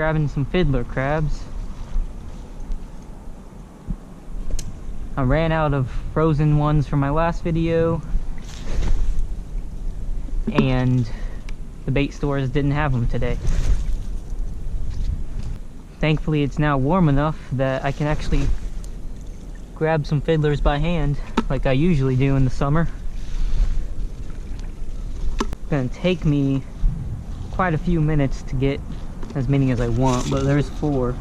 grabbing some fiddler crabs. I ran out of frozen ones from my last video, and the bait stores didn't have them today. Thankfully it's now warm enough that I can actually grab some fiddlers by hand like I usually do in the summer. It's gonna take me quite a few minutes to get as many as I want, but there's 4.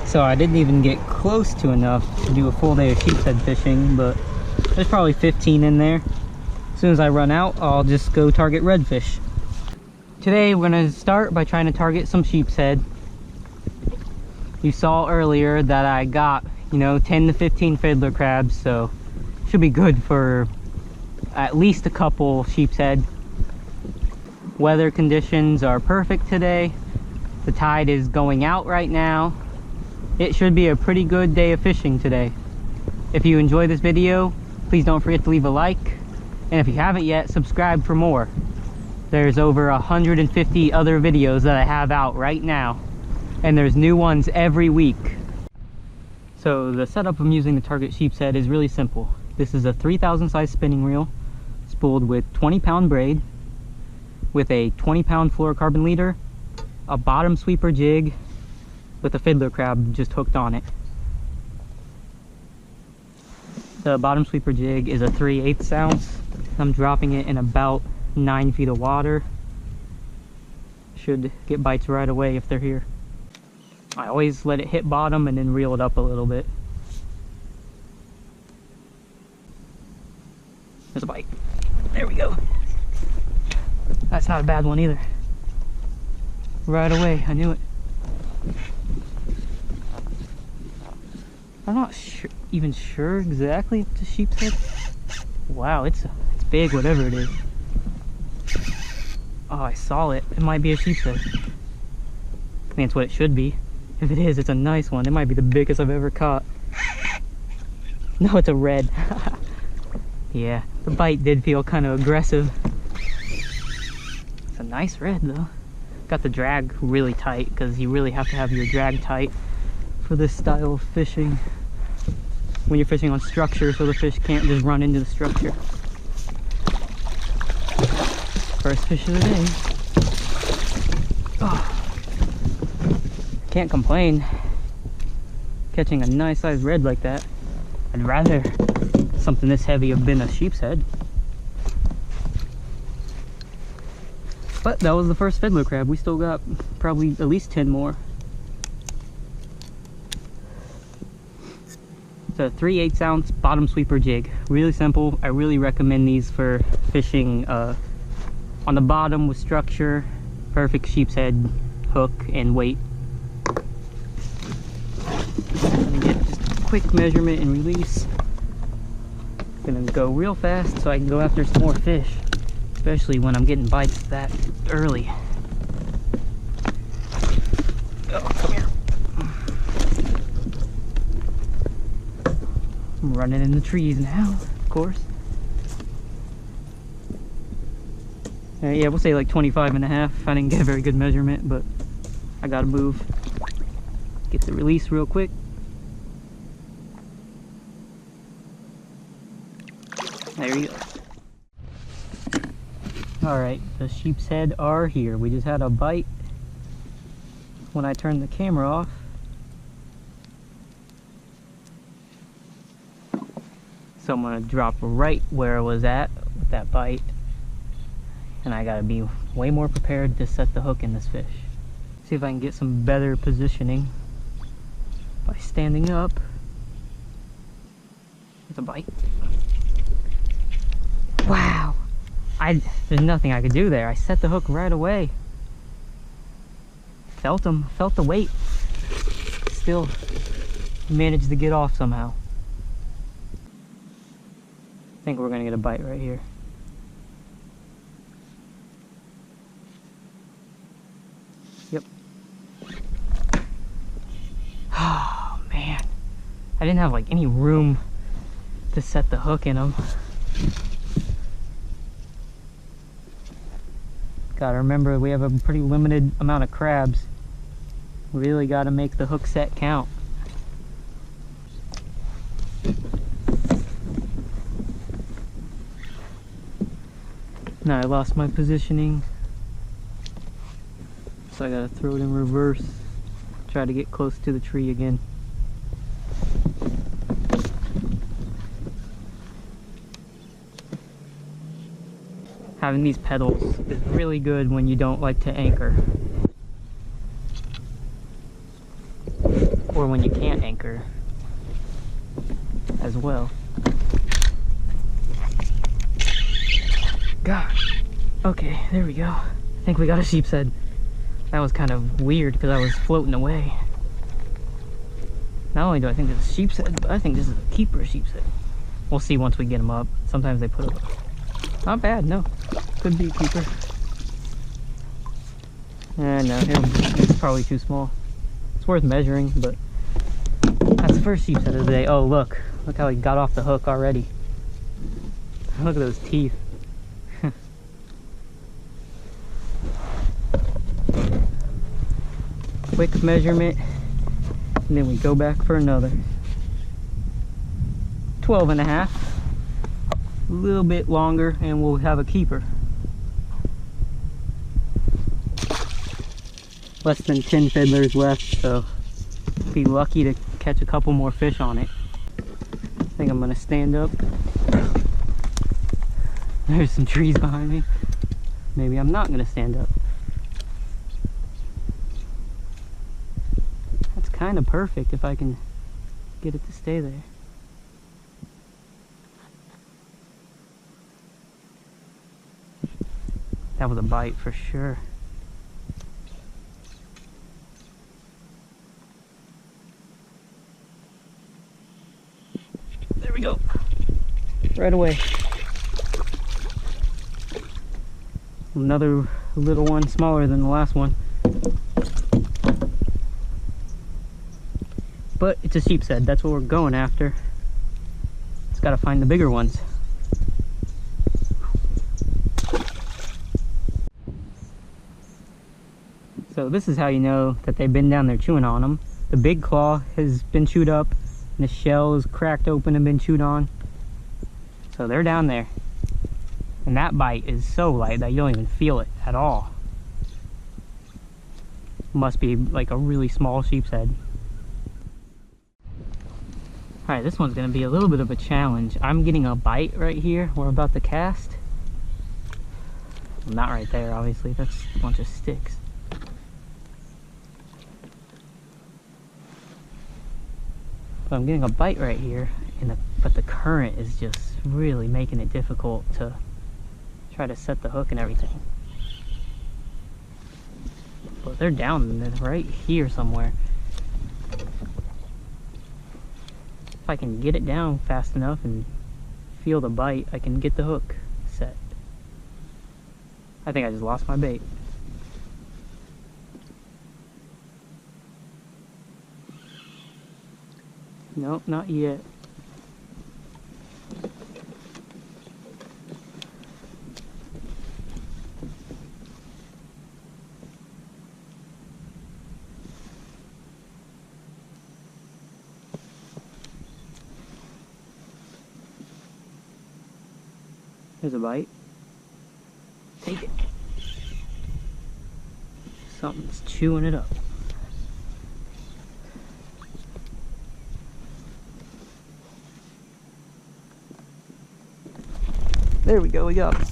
So I didn't even get close to enough to do a full day of sheepshead fishing, but there's probably 15 in there. As soon as I run out, I'll just go target redfish. Today we're going to start by trying to target some sheepshead. You saw earlier that I got, 10 to 15 fiddler crabs, so should be good for at least a couple sheepshead. Weather conditions are perfect today. The tide is going out right now. It should be a pretty good day of fishing today. If you enjoy this video, please don't forget to leave a like, and if you haven't yet, subscribe for more. There's over 150 other videos that I have out right now, and there's new ones every week. So the setup I'm using to target sheepshead is really simple. This is a 3000 size spinning reel, spooled with 20-pound braid, with a 20-pound fluorocarbon leader, a bottom sweeper jig, with a fiddler crab just hooked on it. The bottom sweeper jig is a 3/8 ounce. I'm dropping it in about 9 feet of water. Should get bites right away if they're here. I always let it hit bottom and then reel it up a little bit. There's a bite. There we go. That's not a bad one either. Right away, I knew it. I'm not even sure exactly if it's a sheepshead. Wow, it's big, whatever it is. Oh, I saw it. It might be a sheepshead. I mean, it's what it should be. If it is, it's a nice one. It might be the biggest I've ever caught. No, it's a red. Yeah, the bite did feel kind of aggressive. It's a nice red though. Got the drag really tight, because you really have to have your drag tight for this style of fishing when you're fishing on structure, so the fish can't just run into the structure. First fish of the day. Oh, can't complain catching a nice sized red like that. I'd rather something this heavy have been a sheepshead. But that was the first fiddler crab. We still got probably at least 10 more. It's a 3/8 ounce bottom sweeper jig. Really simple. I really recommend these for fishing on the bottom with structure. Perfect sheepshead hook and weight. Let me get just a quick measurement and release. Gonna go real fast so I can go after some more fish, especially when I'm getting bites that early. Oh, come here. I'm running in the trees now, of course. Yeah, we'll say like 25.5. I didn't get a very good measurement, but I gotta move. Get the release real quick. There you go. Alright, the sheepshead are here. We just had a bite when I turned the camera off. So I'm gonna drop right where I was at with that bite. And I gotta be way more prepared to set the hook in this fish. See if I can get some better positioning by standing up. There's a bite. Wow. There's nothing I could do there. I set the hook right away. Felt him, felt the weight. Still managed to get off somehow. I think we're gonna get a bite right here. Yep. Oh man, I didn't have like any room to set the hook in them. Gotta remember, we have a pretty limited amount of crabs. Really gotta make the hook set count. Now I lost my positioning, so I gotta throw it in reverse, try to get close to the tree again. Having these pedals is really good when you don't like to anchor, or when you can't anchor as well. Gosh. Okay, there we go. I think we got a sheep's head. That was kind of weird because I was floating away. Not only do I think this is a sheep's head, but I think this is a keeper sheep's head. We'll see once we get them up. Sometimes they put up. Not bad, no. Could be a keeper. No, it's probably too small. It's worth measuring, but that's the first sheep's head of the day. Oh, look. Look how he got off the hook already. Look at those teeth. Quick measurement, and then we go back for another. 12 and a half. A little bit longer and we'll have a keeper. Less than 10 fiddlers left, so be lucky to catch a couple more fish on it. I think I'm gonna stand up. There's some trees behind me. Maybe I'm not gonna stand up. That's kind of perfect if I can get it to stay there. That was a bite for sure. There we go. Right away. Another little one, smaller than the last one. But it's a sheep's head, that's what we're going after. Just gotta find the bigger ones. So this is how you know that they've been down there chewing on them. The big claw has been chewed up, and the shell is cracked open and been chewed on. So they're down there. And that bite is so light that you don't even feel it at all. Must be like a really small sheep's head. Alright, this one's going to be a little bit of a challenge. I'm getting a bite right here. We're about to cast. Well, not right there, obviously. That's a bunch of sticks. But I'm getting a bite right here, but the current is just really making it difficult to try to set the hook and everything. But they're down right here somewhere. If I can get it down fast enough and feel the bite, I can get the hook set. I think I just lost my bait. Nope, not yet. There's a bite. Take it. Something's chewing it up. There we go, we got it.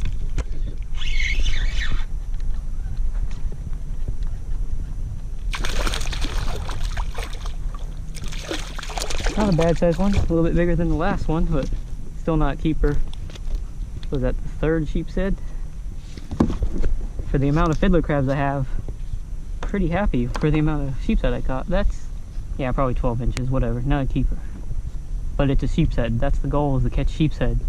Not a bad sized one, a little bit bigger than the last one, but still not a keeper. Was that the third sheep's head? For the amount of fiddler crabs I have, pretty happy for the amount of sheep's head I caught. That's, yeah, probably 12 inches, whatever, not a keeper. But it's a sheep's head. That's the goal, is to catch sheep's head.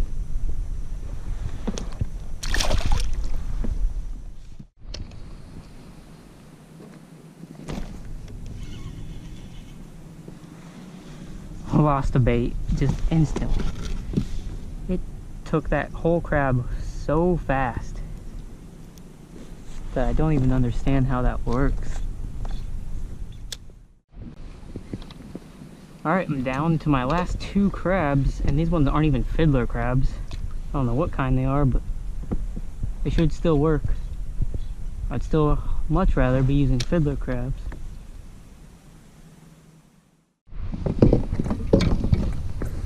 Lost a bait just instantly. It took that whole crab so fast. that I don't even understand how that works. Alright, I'm down to my last 2 crabs, and these ones aren't even fiddler crabs. I don't know what kind they are, but they should still work. I'd still much rather be using fiddler crabs.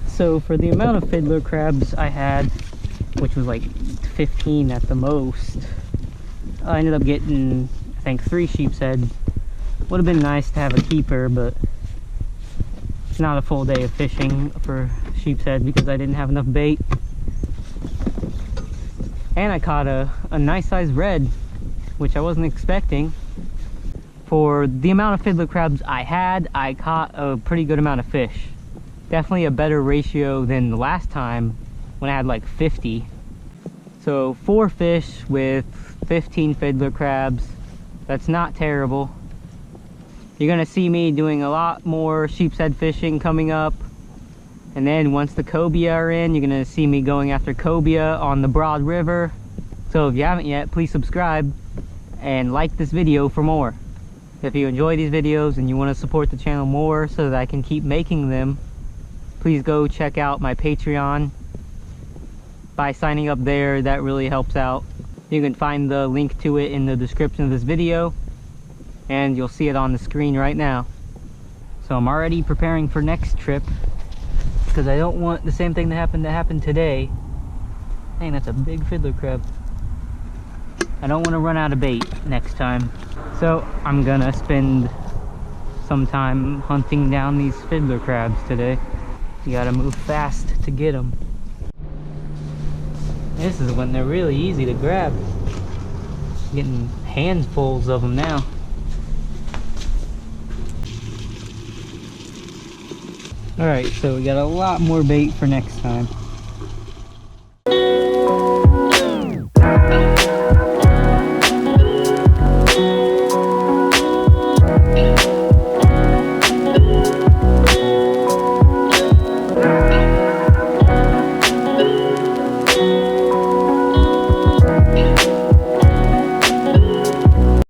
So for the amount of fiddler crabs I had, which was like 15 at the most, I ended up getting, I think, 3 sheep's head. Would have been nice to have a keeper, but it's not a full day of fishing for sheep's head because I didn't have enough bait. And I caught a nice sized red, which I wasn't expecting. For the amount of fiddler crabs I had, I caught a pretty good amount of fish. Definitely a better ratio than the last time when I had like 50. So 4 fish with 15 fiddler crabs. That's not terrible. You're gonna see me doing a lot more sheep's head fishing coming up. And then once the cobia are in, you're gonna see me going after cobia on the Broad River. So if you haven't yet, please subscribe and like this video for more. If you enjoy these videos and you want to support the channel more so that I can keep making them, please go check out my Patreon. By signing up there, that really helps out. You can find the link to it in the description of this video, and you'll see it on the screen right now. So I'm already preparing for next trip because I don't want the same thing that happened to happen today. Dang, that's a big fiddler crab. I don't want to run out of bait next time. So I'm gonna spend some time hunting down these fiddler crabs today. You gotta move fast to get them. This is when they're really easy to grab. Getting handfuls of them now. Alright, so we got a lot more bait for next time.